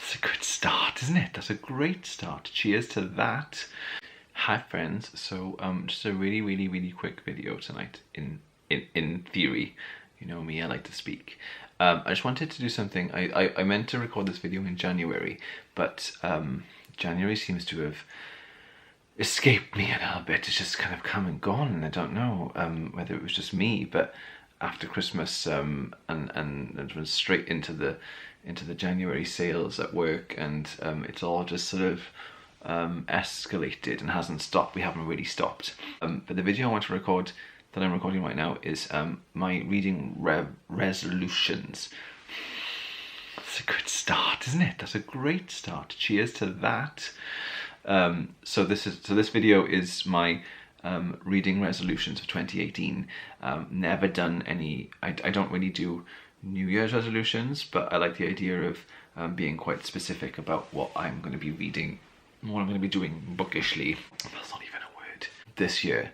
That's a good start, isn't it? That's a great start. Cheers to that. Hi friends, so just a really quick video tonight in theory. You know me, I like to speak. I just wanted to do something. I meant to record this video in January, but January seems to have escaped me a little bit. It's just kind of come and gone, and I don't know whether it was just me, but after Christmas and it went straight into the January sales at work, and it's all just sort of escalated and hasn't stopped. We haven't really stopped. But the video I want to record, that I'm recording right now, is my reading resolutions. That's a good start, isn't it? That's a great start. Cheers to that. So this video is my reading resolutions for 2018. Never done any. I don't really do New Year's resolutions, but I like the idea of being quite specific about what I'm going to be reading, what I'm going to be doing bookishly. That's not even a word. This year.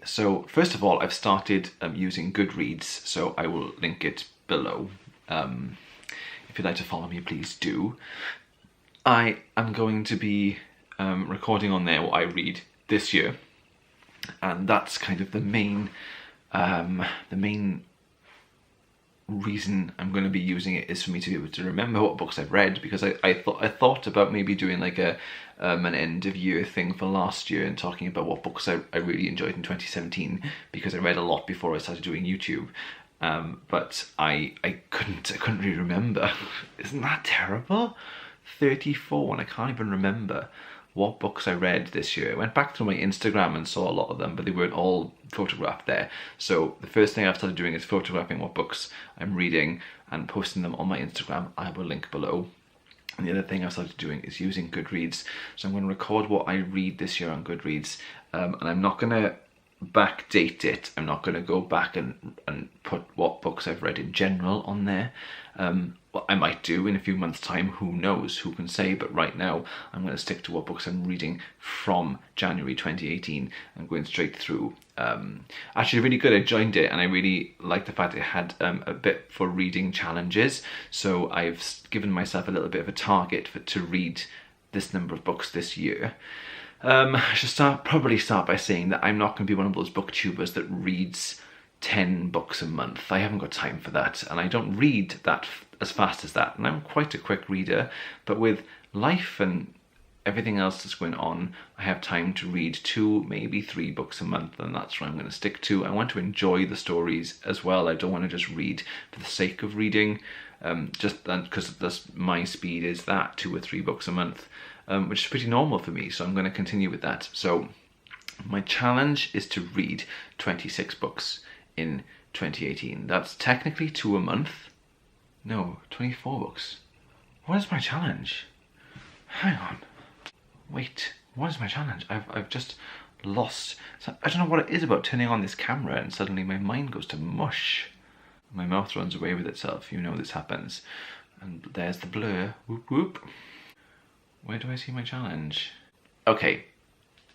So first of all, I've started using Goodreads, so I will link it below. If you'd like to follow me, please do. I am going to be recording on there what I read this year, and that's kind of the main reason I'm going to be using it, is for me to be able to remember what books I've read, because I thought about maybe doing like an end of year thing for last year and talking about what books I really enjoyed in 2017, because I read a lot before I started doing YouTube. But I couldn't really remember. Isn't that terrible? 34 and I can't even remember what books I read this year. I went back through my Instagram and saw a lot of them, but they weren't all photographed there. So the first thing I've started doing is photographing what books I'm reading and posting them on my Instagram. I will link below. And the other thing I've started doing is using Goodreads. So I'm going to record what I read this year on Goodreads, and I'm not going to backdate it. I'm not going to go back and put what books I've read in general on there. What I might do in a few months' time, who knows, who can say, but right now I'm going to stick to what books I'm reading from January 2018 and going straight through. Actually really good. I joined it and I really like the fact it had a bit for reading challenges, so I've given myself a little bit of a target to read this number of books this year. I should probably start by saying that I'm not going to be one of those booktubers that reads 10 books a month. I haven't got time for that, and I don't read that as fast as that, and I'm quite a quick reader, but with life and everything else that's going on, I have time to read 2, maybe 3 books a month, and that's what I'm going to stick to. I want to enjoy the stories as well. I don't want to just read for the sake of reading, just because that's my speed, is that 2 or 3 books a month, which is pretty normal for me, so I'm going to continue with that. So my challenge is to read 26 books in 2018. That's technically 2 a month. No, 24 books. What is my challenge? Hang on. Wait, what is my challenge? I've just lost. So I don't know what it is about turning on this camera and suddenly my mind goes to mush. My mouth runs away with itself. You know this happens. And there's the blur. Whoop whoop. Where do I see my challenge? Okay.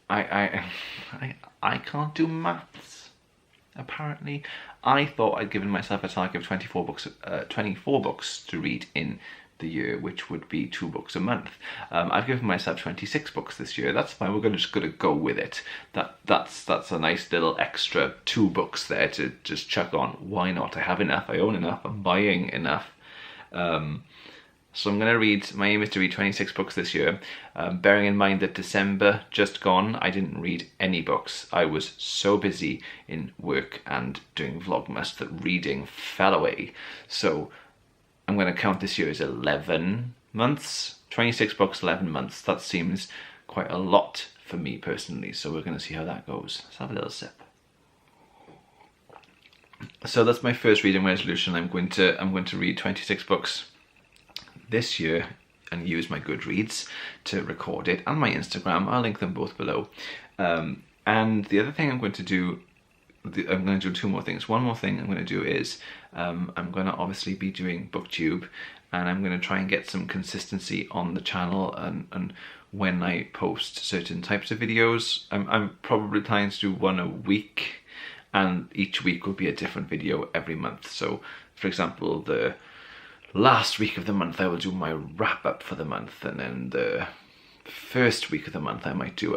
I can't do maths. Apparently, I thought I'd given myself a target of 24 books to read in the year, which would be 2 books a month. I've given myself 26 books this year. That's fine. We're just going to go with it. That's a nice little extra 2 books there to just chuck on. Why not? I have enough. I own enough. I'm buying enough. So I'm going to read, my aim is to read 26 books this year, bearing in mind that December just gone, I didn't read any books. I was so busy in work and doing Vlogmas that reading fell away. So I'm going to count this year as 11 months, 26 books, 11 months. That seems quite a lot for me personally, so we're going to see how that goes. Let's have a little sip. So that's my first reading resolution. I'm going to read 26 books this year and use my Goodreads to record it, and my Instagram. I'll link them both below. And the other thing I'm going to do, I'm going to do 2 more things. One more thing I'm going to do is I'm going to obviously be doing BookTube, and I'm going to try and get some consistency on the channel and when I post certain types of videos. I'm probably planning to do 1 a week, and each week will be a different video every month. So for example, the last week of the month I will do my wrap up for the month, and then the first week of the month I might do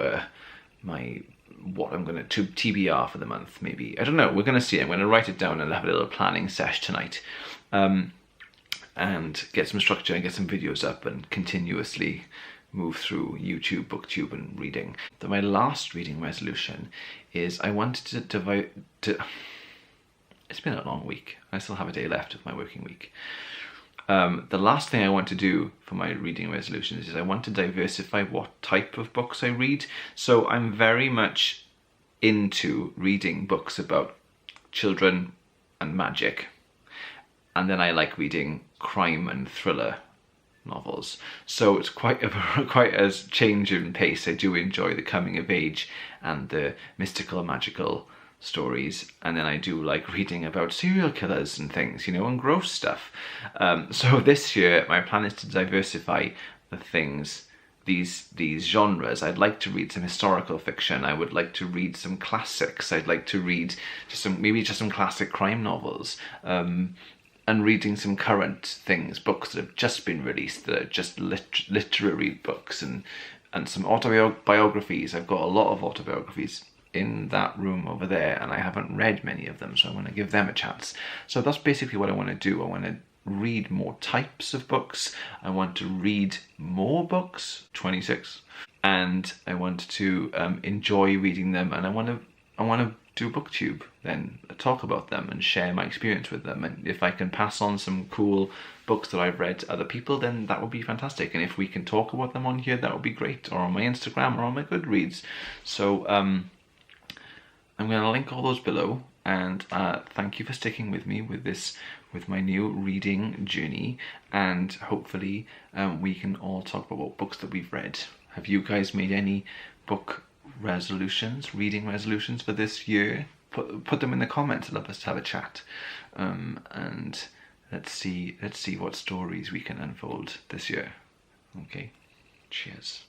what I'm going to TBR for the month, maybe. I don't know, we're going to see. I'm going to write it down and have a little planning sesh tonight, and get some structure and get some videos up and continuously move through YouTube, BookTube and reading. My last reading resolution is I wanted to it's been a long week. I still have a day left of my working week. The last thing I want to do for my reading resolutions is I want to diversify what type of books I read. So I'm very much into reading books about children and magic. And then I like reading crime and thriller novels. So it's quite a change in pace. I do enjoy the coming of age and the mystical and magical stories, and then I do like reading about serial killers and things, you know, and gross stuff. So this year my plan is to diversify the things, these genres. I'd like to read some historical fiction. I would like to read some classics. I'd like to read maybe just some classic crime novels, and reading some current things, books that have just been released, that are just literary books, and some autobiographies. I've got a lot of autobiographies in that room over there, and I haven't read many of them, so I want to give them a chance. So that's basically what I want to do. I want to read more types of books. I want to read more books, 26, and I want to enjoy reading them, and I want to do BookTube, then talk about them and share my experience with them. And if I can pass on some cool books that I've read to other people, then that would be fantastic. And if we can talk about them on here, that would be great, or on my Instagram or on my Goodreads. So I'm going to link all those below, and thank you for sticking with me with my new reading journey, and hopefully we can all talk about what books that we've read. Have you guys made any book resolutions, reading resolutions for this year? Put them in the comments. I'd love us to have a chat, and let's see what stories we can unfold this year. Okay, cheers.